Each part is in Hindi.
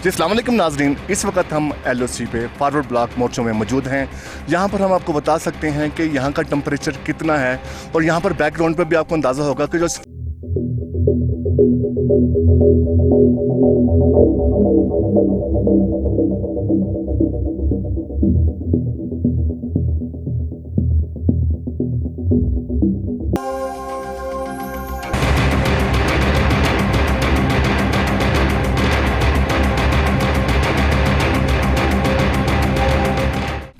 जी अस्सलाम वालेकुम नाज़रीन, इस वक्त हम LOC पे फॉरवर्ड ब्लॉक मोर्चों में मौजूद हैं। यहाँ पर हम आपको बता सकते हैं कि यहाँ का टेम्परेचर कितना है और यहाँ पर बैकग्राउंड पर भी आपको अंदाज़ा होगा कि जो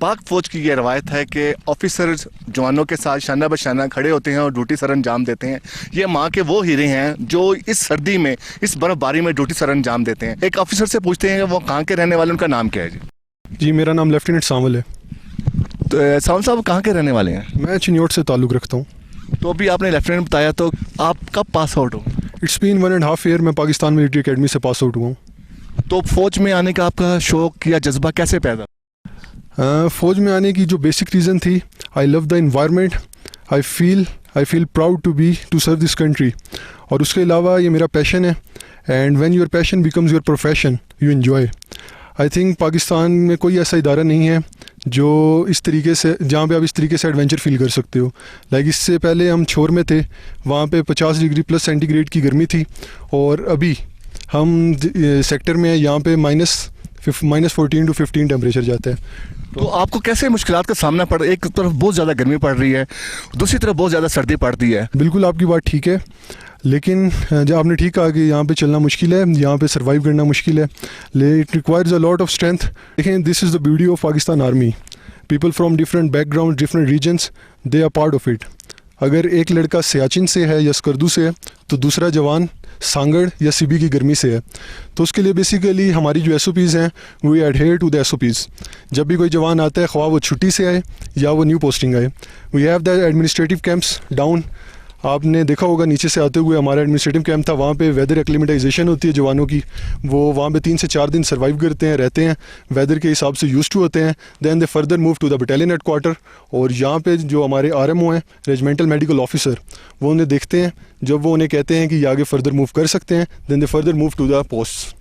पाक फ़ौज की ये रवायत है कि ऑफिसर जवानों के साथ शाना बशाना खड़े होते हैं और ड्यूटी सर अंजाम देते हैं। ये माँ के वो हीरे हैं जो इस सर्दी में, इस बर्फ़बारी में ड्यूटी सर अंजाम देते हैं। एक ऑफिसर से पूछते हैं कि वो कहाँ के रहने वाले, उनका नाम क्या है? जी मेरा नाम लेफ्टिनेंट सावल है। तो सावल साहब कहाँ के रहने वाले हैं? मैं चिन्योट से ताल्लुक़ रखता हूँ। तो अभी आपने लेफ्टिनेंट बताया, तो आप कब पास आउट हो? इट्स बीन 1.5 ईयर मैं पाकिस्तान मिलिट्री अकेडमी से पास आउट हुआ हूँ। तो फ़ौज में आने का आपका शौक़ या जज्बा कैसे पैदा? फ़ौज में आने की जो बेसिक रीज़न थी, I love the environment, I feel proud to serve this country. और उसके अलावा ये मेरा पैशन है, and when your passion becomes your profession you enjoy. I think Pakistan में कोई ऐसा इदारा नहीं है जो इस तरीके से, जहाँ पे आप इस तरीके से एडवेंचर फील कर सकते हो। लाइक इससे पहले हम छोर में थे, वहाँ पे 50 डिग्री प्लस सेंटीग्रेड की गर्मी थी, और अभी हम सेक्टर में यहाँ पे -14 to 15 टेम्परेचर जाता है। तो आपको कैसे मुश्किलात का सामना पड़, एक तरफ बहुत ज़्यादा गर्मी पड़ रही है, दूसरी तरफ बहुत ज़्यादा सर्दी पड़ती है। बिल्कुल आपकी बात ठीक है, लेकिन जब आपने ठीक कहा कि यहाँ पे चलना मुश्किल है, यहाँ पे सर्वाइव करना मुश्किल है, it requires a lot of strength. देखें, this is the beauty of Pakistan army. People from different background, different regions, they are part of it. अगर एक लड़का सियाचिन से है या स्कर्दू से है, तो दूसरा जवान सांगड़ या सीबी की गर्मी से है। तो उसके लिए बेसिकली हमारी जो SOPs हैं, we adhere to the SOPs। जब भी कोई जवान आता है, ख्वाह वो छुट्टी से आए या वो न्यू पोस्टिंग आए, we have the administrative camps down. आपने देखा होगा नीचे से आते हुए हमारा एडमिनिस्ट्रेटिव कैंप था, वहाँ पे वेदर एक्लिमेटाइजेशन होती है जवानों की। वो वहाँ पे 3 से 4 दिन सर्वाइव करते हैं, रहते हैं, वेदर के हिसाब से यूज्ड टू होते हैं। Then they further move to the battalion headquarter, और यहाँ पे जो हमारे RMO हैं, रेजिमेंटल मेडिकल ऑफिसर, वो उन्हें देखते हैं। जब वो उन्हें कहते हैं कि ये आगे फर्दर मूव कर सकते हैं, then they further move to the post.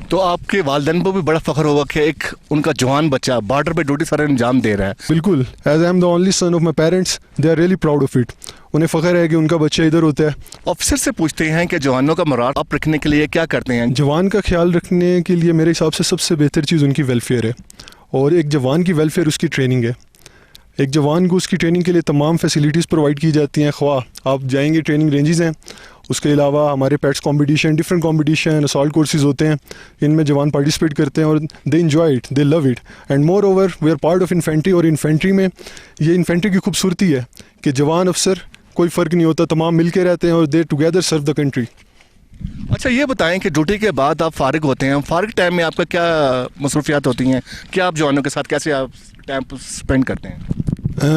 तो आपके वालिदैन को भी बड़ा फ़ख्र होगा कि एक उनका जवान बच्चा बॉर्डर पे ड्यूटी सर अंजाम दे रहा है। बिल्कुल, as I am the only son of my parents, they are really proud of it. उन्हें फ़ख्र है कि उनका बच्चा इधर होता है। ऑफिसर से पूछते हैं कि जवानों का मोराल अप रखने के लिए क्या करते हैं? जवान का ख्याल रखने के लिए मेरे हिसाब से सबसे बेहतर चीज़ उनकी वेलफेयर है, और एक जवान की वेलफेयर उसकी ट्रेनिंग है। एक जवान को उसकी ट्रेनिंग के लिए तमाम फैसिलिटीज़ प्रोवाइड की जाती हैं। ख्वाह आप जाएंगे, ट्रेनिंग रेंजेस हैं, उसके अलावा हमारे pets competition, different competition, assault courses होते हैं, इनमें जवान पार्टिसिपेट करते हैं और they enjoy it, they love it. And moreover we are part of infantry, और इन्फेंट्री में ये इन्फेंट्री की खूबसूरती है कि जवान अफसर कोई फ़र्क नहीं होता, तमाम मिल के रहते हैं और they together serve the country. अच्छा, ये बताएं कि ड्यूटी के बाद आप फारिग होते हैं, फारिग टाइम में आपका क्या मसरूफियात होती हैं? क्या आप जवानों के साथ कैसे आप टाइम स्पेंड करते हैं?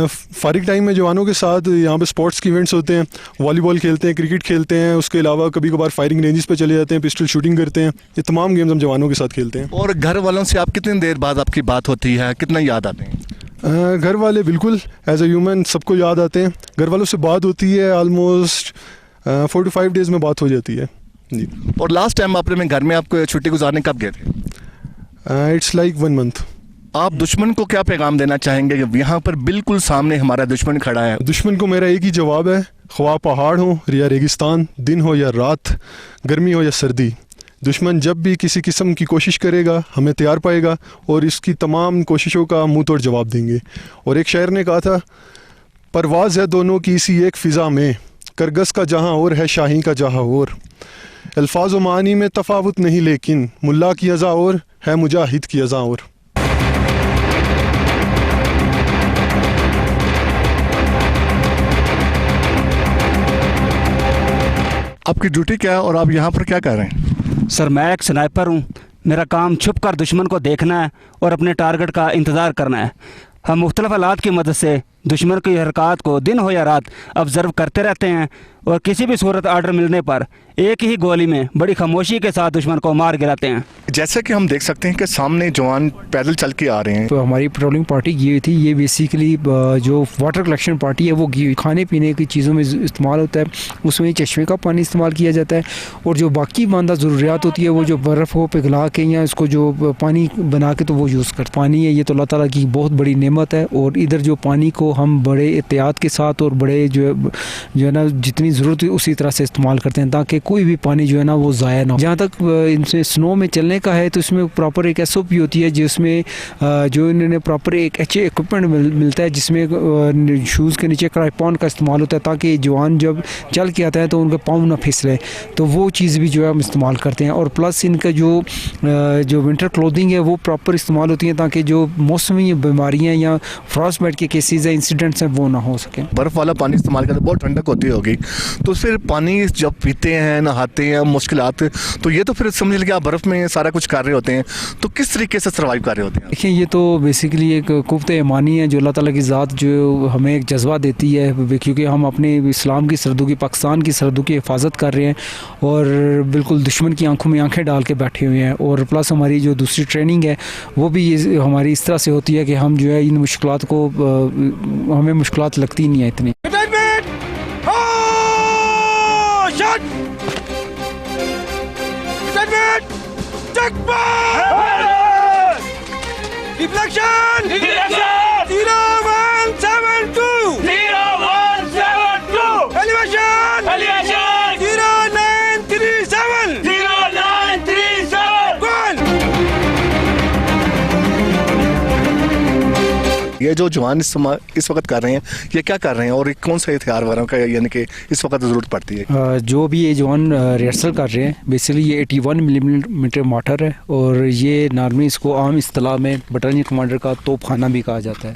फारिग टाइम में जवानों के साथ यहाँ पे स्पोर्ट्स के इवेंट्स होते हैं, वॉलीबॉल खेलते हैं, क्रिकेट खेलते हैं, उसके अलावा कभी कभार फायरिंग रेंजेस पे चले जाते हैं, पिस्टल शूटिंग करते हैं। ये तमाम गेम्स हम जवानों के साथ खेलते हैं। और घर वालों से आप कितनी देर बाद आपकी बात होती है, कितना याद आते हैं? घर वाले बिल्कुल एज ए ह्यूमन सबको याद आते हैं। घर वालों से बात होती है, ऑलमोस्ट 4 to 5 डेज़ में बात हो जाती है जी। और लास्ट टाइम अपने घर में आपको छुट्टी गुजारने कब गए थे? It's like 1 month. आप दुश्मन को क्या पैगाम देना चाहेंगे कि यहाँ पर बिल्कुल सामने हमारा दुश्मन खड़ा है? दुश्मन को मेरा एक ही जवाब है, ख्वाह पहाड़ हो या रेगिस्तान, दिन हो या रात, गर्मी हो या सर्दी, दुश्मन जब भी किसी किस्म की कोशिश करेगा हमें तैयार पाएगा, और इसकी तमाम कोशिशों का मुंह तोड़ जवाब देंगे। और एक शायर ने कहा था, परवाज़ है दोनों की इसी एक फ़िज़ा में, करगस का जहाँ और है शाही का जहाँ और, अल्फाज व मानी में तफावत नहीं, लेकिन मुल्ला की अज़ा और है मुजाहिद की अज़ा और। आपकी ड्यूटी क्या है और आप यहाँ पर क्या कर रहे हैं? सर मैं एक स्नाइपर हूँ, मेरा काम छुप कर दुश्मन को देखना है और अपने टारगेट का इंतज़ार करना है। हम मुख्तलिफ आलात की मदद से दुश्मन की हरकत को दिन हो या रात ऑब्ज़र्व करते रहते हैं और किसी भी सूरत आर्डर मिलने पर एक ही गोली में बड़ी खामोशी के साथ दुश्मन को मार गिराते हैं। जैसा कि हम देख सकते हैं कि सामने जवान पैदल चल के आ रहे हैं। तो हमारी पेट्रोलिंग पार्टी की हुई थी। ये बेसिकली जो वाटर कलेक्शन पार्टी है वो की हुई खाने पीने की चीज़ों में इस्तेमाल होता है, उसमें चश्मे का पानी इस्तेमाल किया जाता है और जो बाकी मानदा ज़रूरियात होती है वो जो बर्फ़ को पिघला के या इसको जो पानी बना के तो वो यूज़ कर पानी है। ये तो अल्लाह ताला की बहुत बड़ी नेमत है और इधर जो पानी को हम बड़े एहतियात के साथ और बड़े जो है ना जितनी ज़रूरत है उसी तरह से इस्तेमाल करते हैं ताकि कोई भी पानी जो है ना वो ज़ाया ना हो। जहाँ तक इनसे स्नो में चलने का है तो इसमें प्रॉपर एक SOP होती है जिसमें जो इन्होंने प्रॉपर एक अच्छे इक्विपमेंट मिलता है जिसमें शूज़ के नीचे क्राइपॉन का इस्तेमाल होता है ताकि जवान जब चल के आता है तो उनके पाँव ना फिसले, तो वो चीज़ भी जो है हम इस्तेमाल करते हैं। और प्लस इनका जो विंटर क्लोथिंग है वो प्रॉपर इस्तेमाल होती है ताकि जो मौसमी बीमारियाँ या फ्रॉस्ट बाइट के केसेस हैं इंसिडेंट्स हैं वो ना हो सकें। बर्फ़ वाला पानी इस्तेमाल करते बहुत ठंडक होती होगी, तो फिर पानी जब पीते हैं नहाते हैं मुश्किलात, तो ये तो फिर समझ लीजिए आप बर्फ़ में सारा कुछ कर रहे होते हैं, तो किस तरीके से सर्वाइव कर रहे होते हैं? देखिए ये तो बेसिकली एक कुव्वत ईमानी है जो अल्लाह ताला की ज़ात जो हमें एक जज्बा देती है, क्योंकि हम अपने इस्लाम की सरहदों की पाकिस्तान की सरहदों की हिफाजत कर रहे हैं और बिल्कुल दुश्मन की आंखों में आंखें डाल के बैठे हुए हैं। और प्लस हमारी जो दूसरी ट्रेनिंग है वो भी हमारी इस तरह से होती है कि हम जो है इन मुश्किलात को हमें मुश्किलात लगती नहीं है इतनी। Deflection! Deflection! 0172! 0172! Elevation! Elevation! 0937! 0937! Gone! ये जो जवान इस वक्त कर रहे हैं ये क्या कर रहे हैं और कौन सा हथियार वगैरह का यानी कि इस वक्त ज़रूरत पड़ती है? जो भी ये जवान रिहर्सल कर रहे हैं बेसिकली ये 81 मिलीमीटर मोटर है और ये नॉर्मली इसको आम इस्तिलाह में बटालियन कमांडर का तोपखाना भी कहा जाता है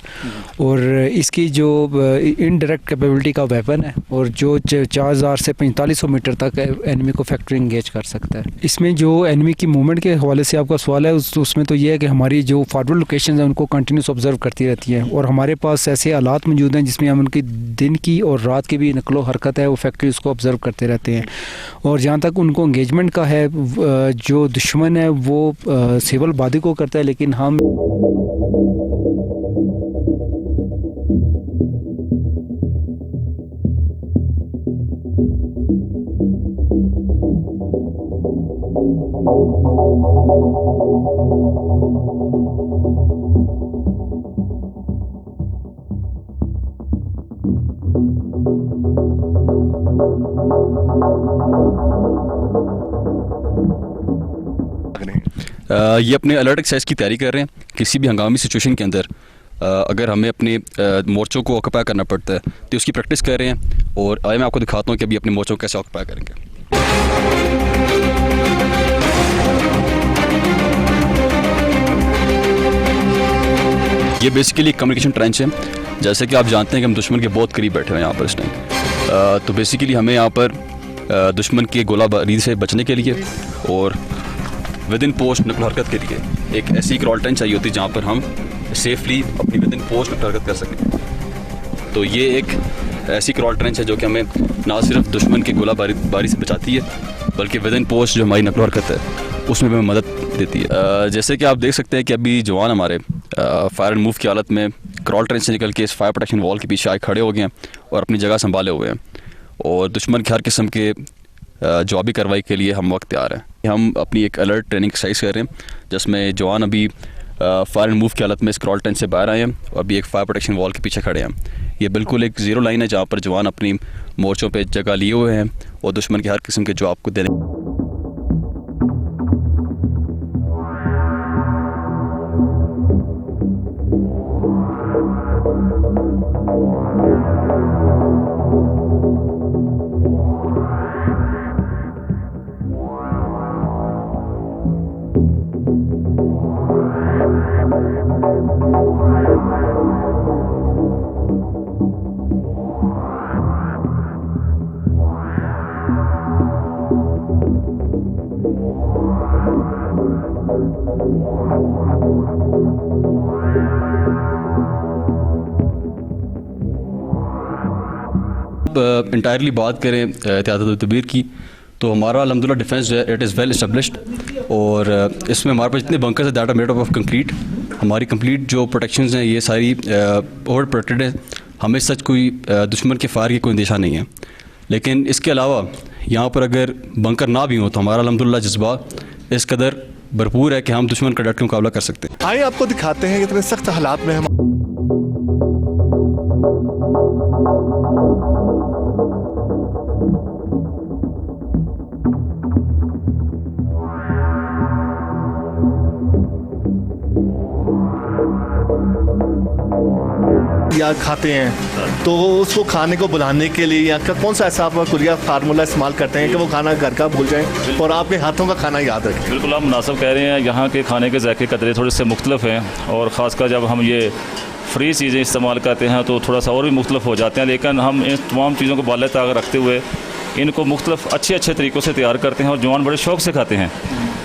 और इसकी जो इनडायरेक्ट कैपेबिलिटी का वेपन है और जो 4000 से 4500 मीटर तक एनिमी को फैक्ट्री इंगेज कर सकता है। इसमें जो एनिमी की मूवमेंट के हवाले से आपका सवाल है उसमें तो ये है कि हमारी जो फॉरवर्ड लोकेशन है उनको कंटिन्यूस ऑब्जर्व करती रहती है और हमारे पास ऐसे हालात मौजूद हैं जिसमें हम उनकी दिन की और रात की भी नकलो हरकत है वो फैक्ट्रीज को ऑब्ज़र्व करते रहते हैं। और जहाँ तक उनको इंगेजमेंट का है जो दुश्मन है वो सिविल बादी को करता है लेकिन हम ये अपने अलर्ट एक्सरसाइज की तैयारी कर रहे हैं। किसी भी हंगामी सिचुएशन के अंदर अगर हमें अपने मोर्चों को ऑक्यूपाई करना पड़ता है तो उसकी प्रैक्टिस कर रहे हैं और आइए मैं आपको दिखाता हूँ कि अभी अपने मोर्चों को कैसे ऑक्यूपाई करेंगे। ये बेसिकली कम्युनिकेशन ट्रेंच है। जैसे कि आप जानते हैं कि हम दुश्मन के बहुत करीब बैठे हैं यहाँ पर इस टाइम, तो बेसिकली हमें यहाँ पर दुश्मन के गोलाबारी से बचने के लिए और विद इन पोस्ट नकल हरकत के लिए एक ऐसी क्रॉल ट्रेंच चाहिए होती है जहाँ पर हम सेफली अपनी विद इन पोस्ट नकल हरकत कर सकें। तो ये एक ऐसी क्रॉल ट्रेंच है जो कि हमें ना सिर्फ दुश्मन के गोलाबारी से बचाती है बल्कि विद इन पोस्ट जो हमारी नकल हरकत है उसमें भी हमें मदद देती है। जैसे कि आप देख सकते हैं कि अभी जवान हमारे फायर एंड मूव की हालत में क्रॉल ट्रेंच से निकल के इस फायर प्रोटेक्शन वॉल के पीछे आए खड़े हो गए हैं और अपनी जगह संभाले हुए हैं और दुश्मन के हर किस्म के जवाबी कार्रवाई के लिए हम वक्त तैयार हैं। हम अपनी एक अलर्ट ट्रेनिंग एक्सरसाइज कर रहे हैं जिसमें जवान अभी फायर एंड मूव की हालत में स्क्रॉल टेंट से बाहर आए हैं और अभी एक फायर प्रोटेक्शन वॉल के पीछे खड़े हैं। ये बिल्कुल एक ज़ीरो लाइन है जहाँ पर जवान अपनी मोर्चों पे जगह लिए हुए हैं और दुश्मन के हर किस्म के जवाब को देने इंटायरली बात करें एहतियात तदबीर की, तो हमारा अल्हम्दुलिल्लाह डिफेंस जो है इट इज़ वेल इस्टेब्लिश्ड, और इसमें हमारे पास जितने बंकर्स हैं that are made up of concrete. हमारी कंप्लीट जो प्रोटेक्शंस हैं ये सारी ओवर प्रोटेक्टेड है, हमें सच कोई दुश्मन के फायर की कोई अंदेशा नहीं है। लेकिन इसके अलावा यहाँ पर अगर बंकर ना भी हो तो हमारा अल्हम्दुलिल्लाह जज्बा इस कदर भरपूर है कि हम दुश्मन का डट के मुकाबला कर सकते हैं। आइए आपको दिखाते हैं इतने सख्त हालात में हम या खाते हैं, तो उसको खाने को बुलाने के लिए या कौन सा ऐसा आप कुरिया फार्मूला इस्तेमाल करते हैं कि वो खाना घर का भूल जाएं और आपके हाथों का खाना याद रखें? बिल्कुल आप मुनासिब कह रहे हैं, यहाँ के खाने के ज़ायके कदरे थोड़े से मुख्तलिफ हैं, और ख़ासकर जब हम ये फ्री चीज़ें इस्तेमाल करते हैं तो थोड़ा सा और भी मुख्तलिफ हो जाते हैं। लेकिन हम इन तमाम चीज़ों को बाले ताक रखते हुए इनको मुख्तलिफ अच्छे तरीक़ों से तैयार करते हैं और जवान बड़े शौक़ से खाते हैं,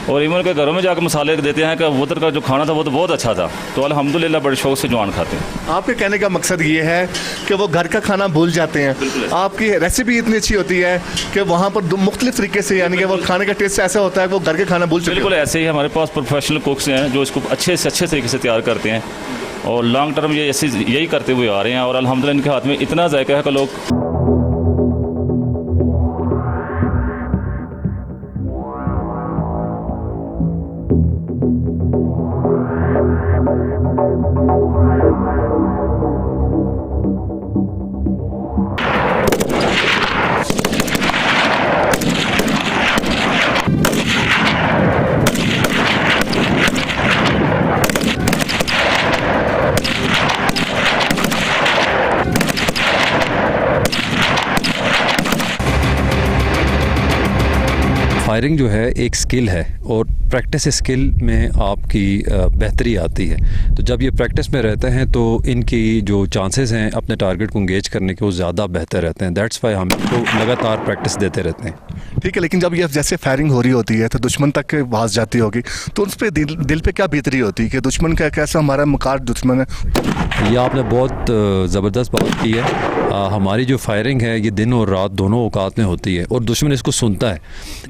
और इवन के घरों में जाकर मसाले देते हैं कि उधर का जो खाना था वो तो बहुत अच्छा था, तो अल्हम्दुलिल्लाह बड़े शौक़ से जवान खाते हैं। आपके कहने का मकसद ये है कि वो घर का खाना भूल जाते हैं। आपकी रेसिपी इतनी अच्छी होती है कि वहाँ पर मुख्तलिफ तरीके से, यानी कि वो खाने का टेस्ट ऐसा होता है कि वो घर के खाना भूल चुके हैं। बिल्कुल ऐसे ही हमारे पास प्रोफेशनल कुक्स हैं जो इसको अच्छे से अच्छे तरीके से तैयार करते हैं, और लॉन्ग टर्म ये ऐसे यही करते हुए आ रहे हैं, और अल्हम्दुलिल्लाह इनके हाथ में इतना जायका है कि लोग फायरिंग जो है एक स्किल है, और प्रैक्टिस स्किल में आपकी बेहतरी आती है। तो जब ये प्रैक्टिस में रहते हैं तो इनकी जो चांसेस हैं अपने टारगेट को इंगेज करने के वो ज़्यादा बेहतर रहते हैं। दैट्स वाई हम इनको लगातार प्रैक्टिस देते रहते हैं। ठीक है, लेकिन जब ये जैसे फायरिंग हो रही होती है तो दुश्मन तक के आवाज़ जाती होगी, तो उस पर दिल पे क्या बीतरी होती है कि दुश्मन का कैसा हमारा मुकार दुश्मन है? ये आपने बहुत ज़बरदस्त बात की है। हमारी जो फायरिंग है ये दिन और रात दोनों औकात में होती है, और दुश्मन इसको सुनता है।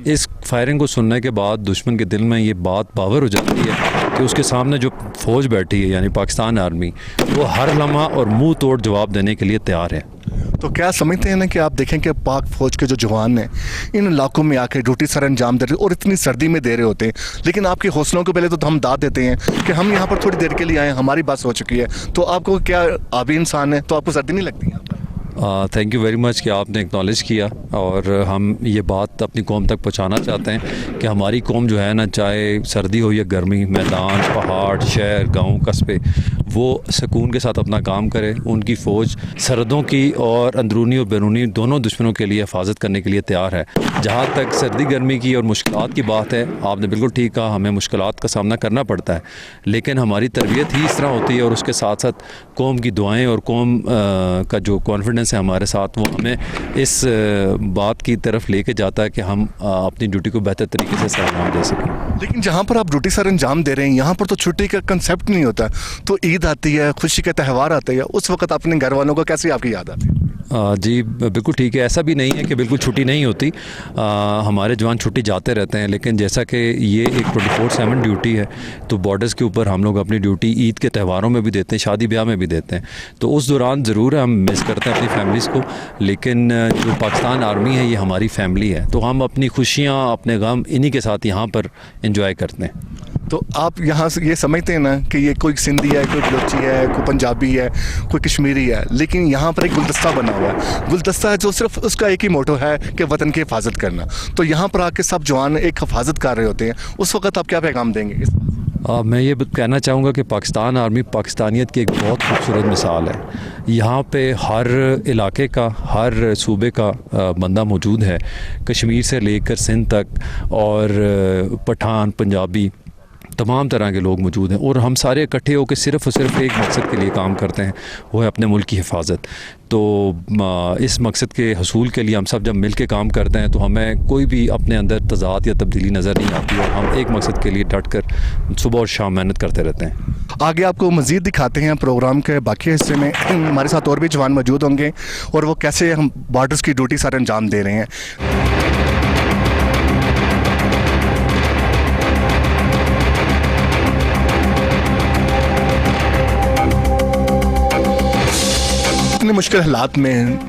इस फायरिंग को सुनने के बाद दुश्मन के दिल में ये बात बावर हो जाती है कि उसके सामने जो फ़ौज बैठी है यानी पाकिस्तान आर्मी, वो हर लम्हा और मुंह तोड़ जवाब देने के लिए तैयार है। तो क्या समझते हैं ना कि आप देखें कि पाक फ़ौज के जो जवान हैं इन इलाकों में आके ड्यूटी सर अंजाम दे रहे और इतनी सर्दी में दे रहे होते हैं, लेकिन आपके हौसलों को पहले तो हम दाद देते हैं कि हम यहाँ पर थोड़ी देर के लिए आए, हमारी बस हो चुकी है, तो आपको क्या आप भी इंसान है तो आपको सर्दी नहीं लगती है? थैंक यू वेरी मच कि आपने एक्नॉलेज किया, और हम ये बात अपनी कौम तक पहुंचाना चाहते हैं कि हमारी कौम जो है ना, चाहे सर्दी हो या गर्मी, मैदान, पहाड़, शहर, गांव, कस्बे, वो सुकून के साथ अपना काम करे। उनकी फ़ौज सरहदों की और अंदरूनी और बैरूनी दोनों दुश्मनों के लिए हिफाजत करने के लिए तैयार है। जहाँ तक सर्दी गर्मी की और मुश्किलात की बात है, आपने बिल्कुल ठीक कहा, हमें मुश्किलात का सामना करना पड़ता है, लेकिन हमारी तरबियत ही इस तरह होती है, और उसके साथ साथ कौम की दुआएँ और कौम का जो कॉन्फिडेंस है हमारे साथ, वो हमें इस बात की तरफ लेके जाता है कि हम अपनी ड्यूटी को बेहतर तरीके से अंजाम दे सकें। लेकिन जहाँ पर आप ड्यूटी सर अंजाम दे रहे हैं यहाँ पर तो छुट्टी का कंसेप्ट नहीं होता, तो ईद आती है, खुशी के त्यौहार आते हैं, उस वक्त अपने घर वालों को कैसे आपकी याद आती है? जी बिल्कुल ठीक है, ऐसा भी नहीं है कि बिल्कुल छुट्टी नहीं होती। हमारे जवान छुट्टी जाते रहते हैं, लेकिन जैसा कि ये एक 24/7 ड्यूटी है, तो बॉर्डर्स के ऊपर हम लोग अपनी ड्यूटी ईद के त्यौहारों में भी देते हैं, शादी ब्याह में भी देते हैं, तो उस दौरान ज़रूर हम मिस करते हैं अपनी फैमिलीज़ को, लेकिन जो पाकिस्तान आर्मी है ये हमारी फैमिली है, तो हम अपनी खुशियाँ, अपने गम इन्हीं के साथ यहाँ पर इंजॉय करते हैं। तो आप यहाँ से ये समझते हैं ना कि ये कोई सिंधी है, कोई बलोची है, कोई पंजाबी है, कोई कश्मीरी है, लेकिन यहाँ पर एक गुलदस्ता बना हुआ है। गुलदस्ता है जो सिर्फ उसका एक ही मोटो है कि वतन की हिफाजत करना। तो यहाँ पर आके सब जवान एक हिफाजत कर रहे होते हैं, उस वक्त आप क्या पैगाम देंगे? मैं ये कहना चाहूँगा कि पाकिस्तान आर्मी पाकिस्तानियत की एक बहुत खूबसूरत मिसाल है। यहाँ पे हर इलाके का, हर सूबे का बंदा मौजूद है, कश्मीर से लेकर सिंध तक, और पठान, पंजाबी, तमाम तरह के लोग मौजूद हैं, और हम सारे इकट्ठे होकर सिर्फ़ और सिर्फ एक मकसद के लिए काम करते हैं, वो है अपने मुल्क की हिफाजत। तो इस मकसद के हसूल के लिए हम सब जब मिल के काम करते हैं तो हमें कोई भी अपने अंदर तज़ाद या तब्दीली नज़र नहीं आती, और हम एक मकसद के लिए डट कर सुबह और शाम मेहनत करते रहते हैं। आगे आपको मज़ीद दिखाते हैं प्रोग्राम के बाकी हिस्से में। हमारे साथ और भी जवान मौजूद होंगे और वो कैसे हम बॉर्डर्स की ड्यूटी सारे अंजाम दे रहे हैं। इतने मुश्किल हालात में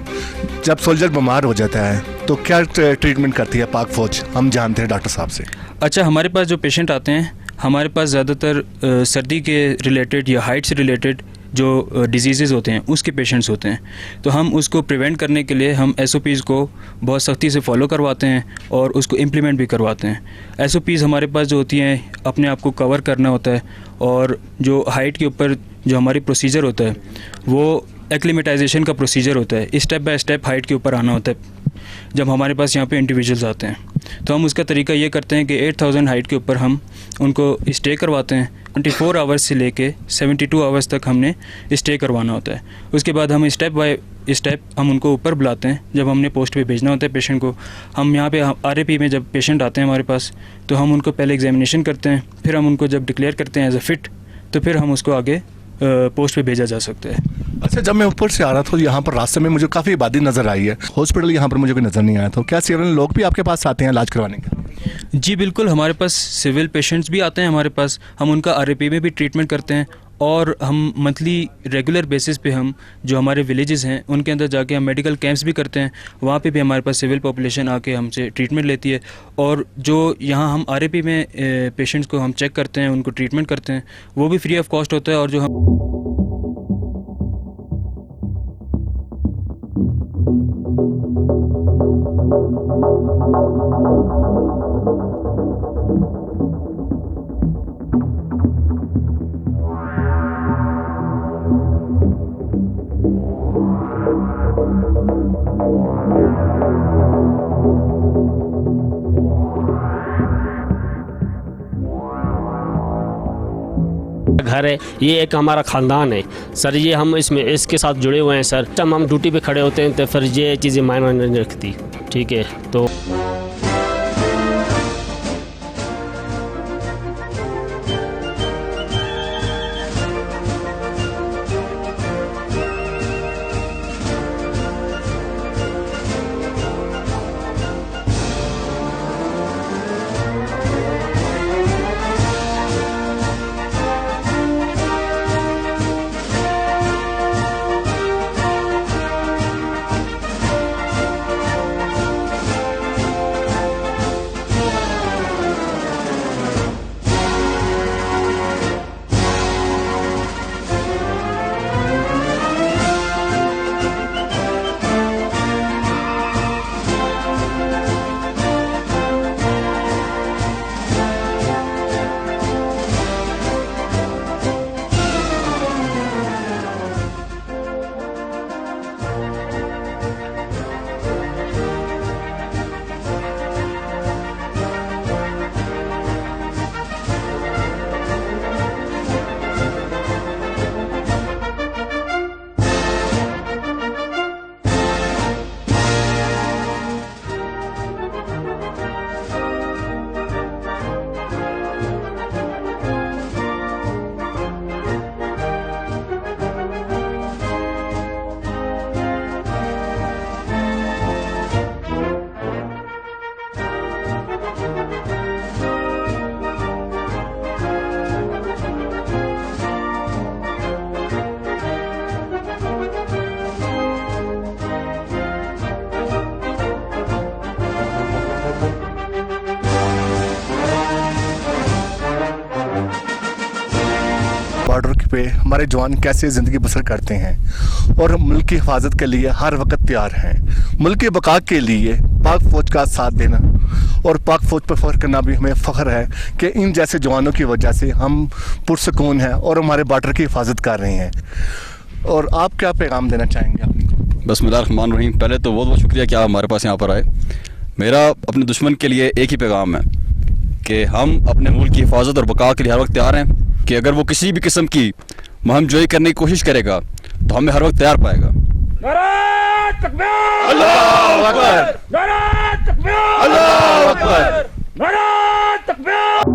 जब सोल्जर बीमार हो जाता है तो क्या ट्रीटमेंट करती है पाक फ़ौज, हम जानते हैं डॉक्टर साहब से। अच्छा, हमारे पास जो पेशेंट आते हैं, हमारे पास ज़्यादातर सर्दी के रिलेटेड या हाइट से रिलेटेड जो डिजीज़ होते हैं उसके पेशेंट्स होते हैं। तो हम उसको प्रिवेंट करने के लिए हम SOPs को बहुत सख्ती से फॉलो करवाते हैं और उसको इम्प्लीमेंट भी करवाते हैं। SOPs हमारे पास जो होती हैं अपने आप को कवर करना होता है, और जो हाइट के ऊपर जो हमारी प्रोसीजर होता है वो एक्लिमेटाइजेशन का प्रोसीजर होता है। स्टेप बाय स्टेप हाइट के ऊपर आना होता है। जब हमारे पास यहाँ पे इंडिविजुअल्स आते हैं तो हम उसका तरीका ये करते हैं कि 8000 हाइट के ऊपर हम उनको स्टे करवाते हैं। 24 आवर्स से लेके 72 आवर्स तक हमने स्टे करवाना होता है। उसके बाद हम स्टेप बाय स्टेप हम उनको ऊपर बुलाते हैं। जब हमने पोस्ट पे भेजना होता है पेशेंट को, हम यहाँ पे RAP में जब पेशेंट आते हैं हमारे पास तो हम उनको पहले एग्जामिनेशन करते हैं, फिर हम उनको जब डिक्लेयर करते हैं एज अ फिट, तो फिर हम उसको आगे पोस्ट पे भेजा जा सकता है। अच्छा, जब मैं ऊपर से आ रहा था यहाँ पर रास्ते में मुझे काफ़ी आबादी नज़र आई है। हॉस्पिटल यहाँ पर मुझे कोई नज़र नहीं आया, तो क्या सिविल लोग भी आपके पास आते हैं इलाज करवाने का? जी बिल्कुल, हमारे पास सिविल पेशेंट्स भी आते हैं हमारे पास। हम उनका RAP में भी ट्रीटमेंट करते हैं, और हम मंथली रेगुलर बेसिस पे हम जो हमारे विलेजेस हैं उनके अंदर जाके हम मेडिकल कैंप्स भी करते हैं। वहाँ पे भी हमारे पास सिविल पॉपुलेशन आके हमसे ट्रीटमेंट लेती है, और जो यहाँ हम RAP में पेशेंट्स को हम चेक करते हैं, उनको ट्रीटमेंट करते हैं, वो भी फ्री ऑफ कॉस्ट होता है। और जो हम घर है, ये एक हमारा ख़ानदान है सर। ये हम इसमें इसके साथ जुड़े हुए हैं सर। जब हम ड्यूटी पे खड़े होते हैं तो फिर ये चीज़ें मायने नहीं रखती, ठीक है। तो बॉर्डर पे हमारे जवान कैसे ज़िंदगी बसर करते हैं और मुल्क की हिफाजत के लिए हर वक्त तैयार हैं। मुल्क की बका के लिए पाक फ़ौज का साथ देना और पाक फ़ौज पर फ़ख्र करना भी हमें फ़ख्र है कि इन जैसे जवानों की वजह से हम पुरसकून हैं और हमारे बॉर्डर की हिफाजत कर रहे हैं। और आप क्या पैगाम देना चाहेंगे अपनी? बिस्मिल्लाहिर्रहमानिर्रहीम। पहले तो बहुत बहुत शुक्रिया कि आप हमारे पास यहाँ पर आए। मेरा अपने दुश्मन के लिए एक ही पैगाम है कि हम अपने मुल्क की हिफाजत और बका के लिए हर वक्त तैयार हैं, कि अगर वो किसी भी किस्म की मुहिम जोई करने की कोशिश करेगा तो हमें हर वक्त तैयार पाएगा। नारे तकबीर! अल्लाहू अकबर! नारे तकबीर! अल्लाहू अकबर! नारे तकबीर!